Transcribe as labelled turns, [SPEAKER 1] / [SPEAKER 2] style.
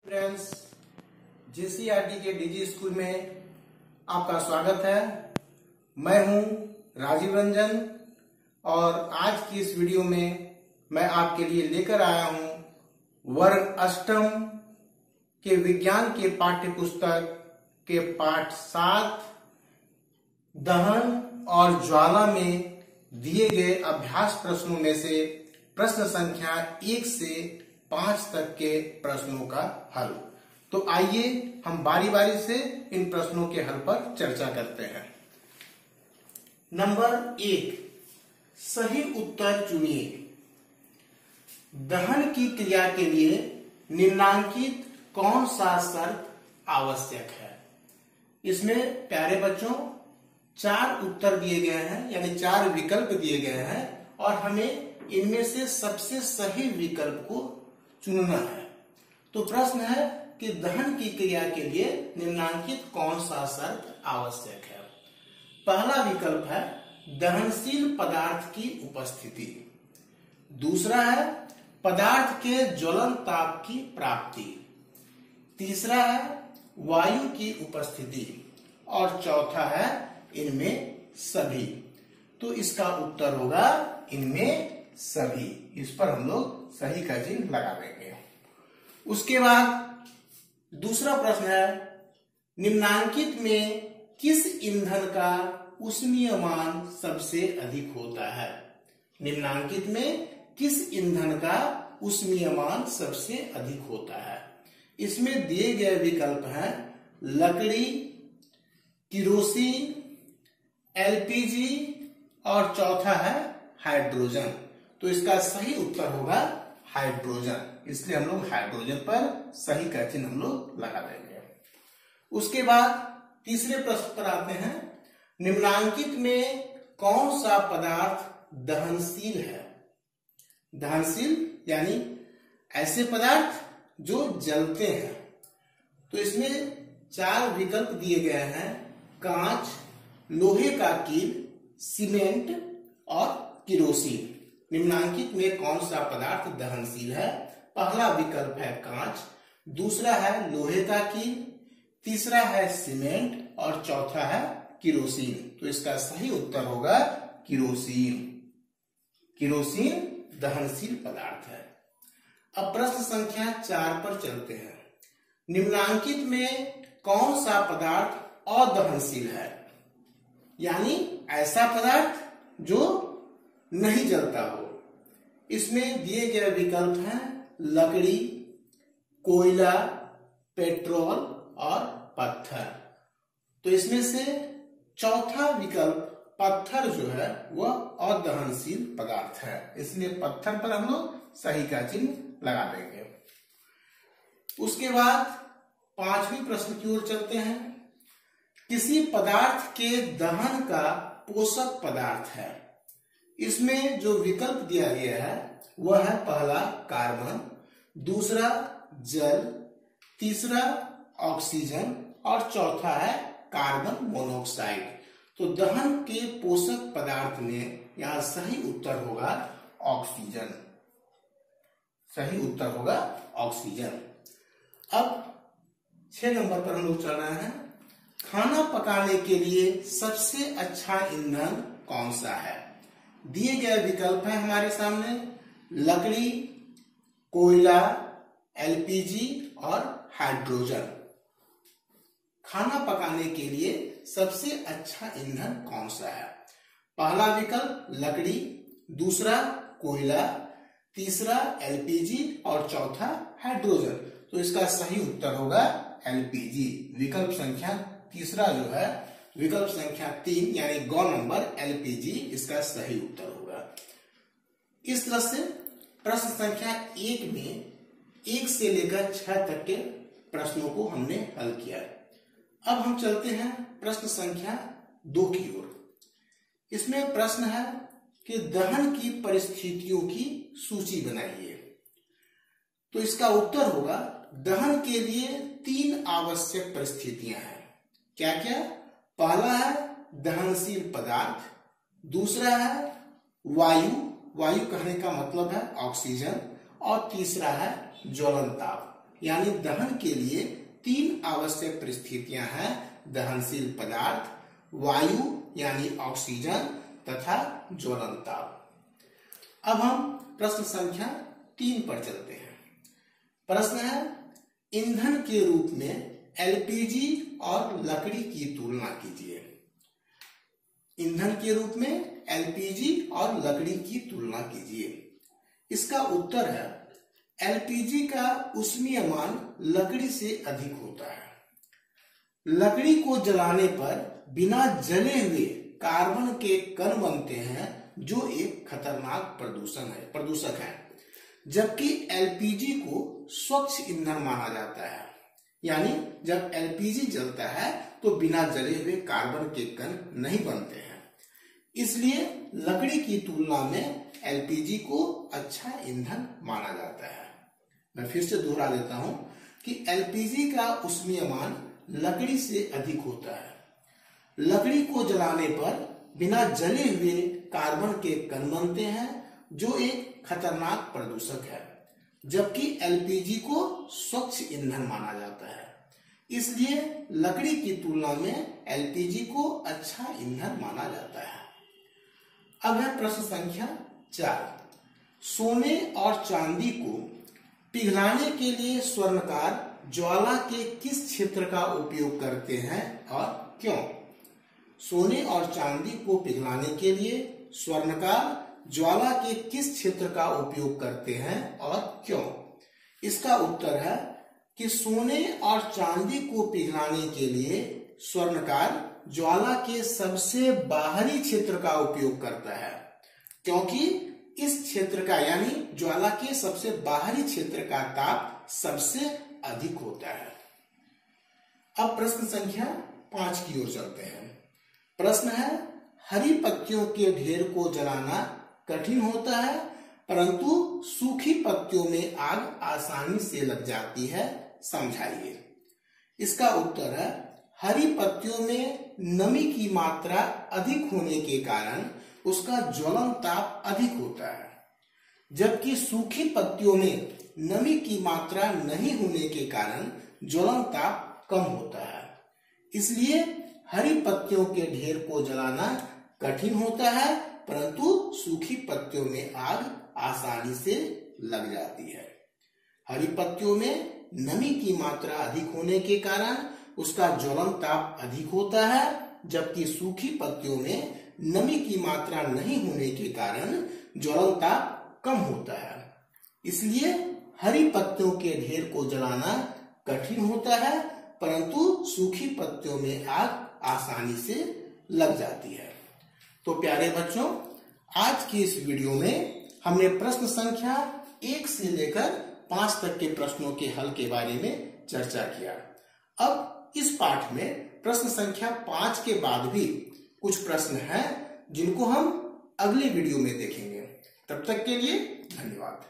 [SPEAKER 1] Friends, JCERT के DG school में आपका स्वागत है। मैं हूं राजीव रंजन और आज की इस वीडियो में मैं आपके लिए लेकर आया हूं वर्ग अष्टम के विज्ञान के पाठ्य पुस्तक के पाठ 7 दहन और ज्वाला में दिए गए अभ्यास प्रश्नों में से प्रश्न संख्या 1 से 5 तक के प्रश्नों का हल। तो आइए हम बारी बारी से इन प्रश्नों के हल पर चर्चा करते हैं। नंबर 1, सही उत्तर चुनिए। दहन की क्रिया के लिए निम्नांकित कौन सा शर्त आवश्यक है? इसमें प्यारे बच्चों 4 उत्तर दिए गए हैं, यानी 4 विकल्प दिए गए हैं और हमें इनमें से सबसे सही विकल्प को चुनना है। तो प्रश्न है कि दहन की क्रिया के लिए निम्नांकित कौन सा शर्त आवश्यक है? पहला विकल्प है दहनशील पदार्थ की उपस्थिति। दूसरा है पदार्थ के ज्वलन ताप की प्राप्ति। तीसरा है वायु की उपस्थिति और चौथा है इनमें सभी। तो इसका उत्तर होगा इनमें सभी। इस पर हम लोग सही का चिन्ह लगा देंगे। उसके बाद दूसरा प्रश्न है निम्नांकित में किस ईंधन का ऊष्मीय मान सबसे अधिक होता है? निम्नांकित में किस ईंधन का ऊष्मीय मान सबसे अधिक होता है? इसमें दिए गए विकल्प हैं लकड़ी, किरोसिन, एलपीजी और चौथा है हाइड्रोजन। तो इसका सही उत्तर होगा हाइड्रोजन। इसलिए हम लोग हाइड्रोजन पर सही का चिन्ह हम लोग लगा देंगे। उसके बाद तीसरे प्रश्न पर आते हैं निम्नांकित में कौन सा पदार्थ दहनशील है? दहनशील यानी ऐसे पदार्थ जो जलते हैं। तो इसमें 4 विकल्प दिए गए हैं कांच, लोहे का कील, सीमेंट और किरोसिन। निम्नांकित में कौन सा पदार्थ दहनशील है? पहला विकल्प है कांच, दूसरा है लोहे का कील, तीसरा है सीमेंट और चौथा है किरोसिन। तो इसका सही उत्तर होगा किरोसिन। किरोसिन दहनशील पदार्थ है। अब प्रश्न संख्या 4 पर चलते हैं। निम्नांकित में कौन सा पदार्थ अदहनशील है? यानी ऐसा पदार्थ जो नहीं जलता हो। इसमें दिए गए विकल्प हैं लकड़ी, कोयला, पेट्रोल और पत्थर। तो इसमें से चौथा विकल्प पत्थर जो है वह अदहनशील पदार्थ है। इसलिए पत्थर पर हम लोग सही का चिन्ह लगा देंगे। उसके बाद 5वें प्रश्न की ओर चलते हैं। किसी पदार्थ के दहन का पोषक पदार्थ है। इसमें जो विकल्प दिया गया है वह है पहला कार्बन, दूसरा जल, तीसरा ऑक्सीजन और चौथा है कार्बन मोनोऑक्साइड। तो दहन के पोषक पदार्थ में यहां सही उत्तर होगा ऑक्सीजन। सही उत्तर होगा ऑक्सीजन। अब 6 नंबर पर हम लोग चल रहे हैं। खाना पकाने के लिए सबसे अच्छा ईंधन कौन सा है? दिए गए विकल्प है हमारे सामने लकड़ी, कोयला, एलपीजी और हाइड्रोजन। खाना पकाने के लिए सबसे अच्छा ईंधन कौन सा है? पहला विकल्प लकड़ी, दूसरा कोयला, तीसरा एलपीजी और चौथा हाइड्रोजन। तो इसका सही उत्तर होगा एलपीजी। विकल्प संख्या तीसरा जो है विकल्प संख्या 3 यानी ग नंबर एलपीजी इसका सही उत्तर होगा। इस तरह से प्रश्न संख्या 1 में 1 से लेकर 6 तक के प्रश्नों को हमने हल किया। अब हम चलते हैं प्रश्न संख्या 2 की ओर। इसमें प्रश्न है कि दहन की परिस्थितियों की सूची बनाइए। तो इसका उत्तर होगा दहन के लिए 3 आवश्यक परिस्थितियां हैं। क्या क्या? पहला है दहनशील पदार्थ, दूसरा है वायु, वायु कहने का मतलब है ऑक्सीजन, और तीसरा है ज्वलन ताप। यानी दहन के लिए 3 आवश्यक परिस्थितियां हैं: दहनशील पदार्थ, वायु यानी ऑक्सीजन तथा ज्वलन ताप। अब हम प्रश्न संख्या 3 पर चलते हैं। प्रश्न है, ईंधन के रूप में एलपीजी और लकड़ी की तुलना कीजिए। ईंधन के रूप में एलपीजी और लकड़ी की तुलना कीजिए। इसका उत्तर है, एलपीजी का ऊष्मीय मान लकड़ी से अधिक होता है। लकड़ी को जलाने पर बिना जले हुए कार्बन के कण बनते हैं जो एक खतरनाक प्रदूषक है, जबकि एलपीजी को स्वच्छ ईंधन माना जाता है। यानी जब एलपीजी जलता है तो बिना जले हुए कार्बन के कण नहीं बनते हैं, इसलिए लकड़ी की तुलना में एलपीजी को अच्छा ईंधन माना जाता है। मैं फिर से दोहरा देता हूं कि एलपीजी का ऊष्मीय मान लकड़ी से अधिक होता है। लकड़ी को जलाने पर बिना जले हुए कार्बन के कण बनते हैं जो एक खतरनाक प्रदूषक है, जबकि एलपीजी को स्वच्छ ईंधन माना जाता है। इसलिए लकड़ी की तुलना में एलपीजी को अच्छा ईंधन माना जाता है। अब है प्रश्न संख्या 4। सोने और चांदी को पिघलाने के लिए स्वर्णकार ज्वाला के किस क्षेत्र का उपयोग करते हैं और क्यों? सोने और चांदी को पिघलाने के लिए स्वर्णकार ज्वाला के किस क्षेत्र का उपयोग करते हैं और क्यों? इसका उत्तर है कि सोने और चांदी को पिघलाने के लिए स्वर्णकार ज्वाला के सबसे बाहरी क्षेत्र का उपयोग करता है, क्योंकि इस क्षेत्र का यानी ज्वाला के सबसे बाहरी क्षेत्र का ताप सबसे अधिक होता है। अब प्रश्न संख्या 5 की ओर चलते हैं। प्रश्न है, हरी पत्तियों के ढेर को जलाना कठिन होता है, परंतु सूखी पत्तियों में आग आसानी से लग जाती है, समझाइए। इसका उत्तर है, हरी पत्तियों में नमी की मात्रा अधिक होने के कारण उसका ज्वलन ताप अधिक होता है, जबकि सूखी पत्तियों में नमी की मात्रा नहीं होने के कारण ज्वलन ताप कम होता है। इसलिए हरी पत्तियों के ढेर को जलाना कठिन होता है, परंतु सूखी पत्तियों में आग आसानी से लग जाती है। हरी पत्तियों में नमी की मात्रा अधिक होने के कारण उसका ज्वलन ताप अधिक होता है, जबकि सूखी पत्तियों में नमी की मात्रा नहीं होने के कारण ज्वलन ताप कम होता है। इसलिए हरी पत्तियों के ढेर को जलाना कठिन होता है, परंतु सूखी पत्तियों में आग आसानी से लग जाती है। तो प्यारे बच्चों, आज की इस वीडियो में हमने प्रश्न संख्या 1 से लेकर 5 तक के प्रश्नों के हल के बारे में चर्चा किया। अब इस पाठ में प्रश्न संख्या 5 के बाद भी कुछ प्रश्न हैं जिनको हम अगले वीडियो में देखेंगे। तब तक के लिए धन्यवाद।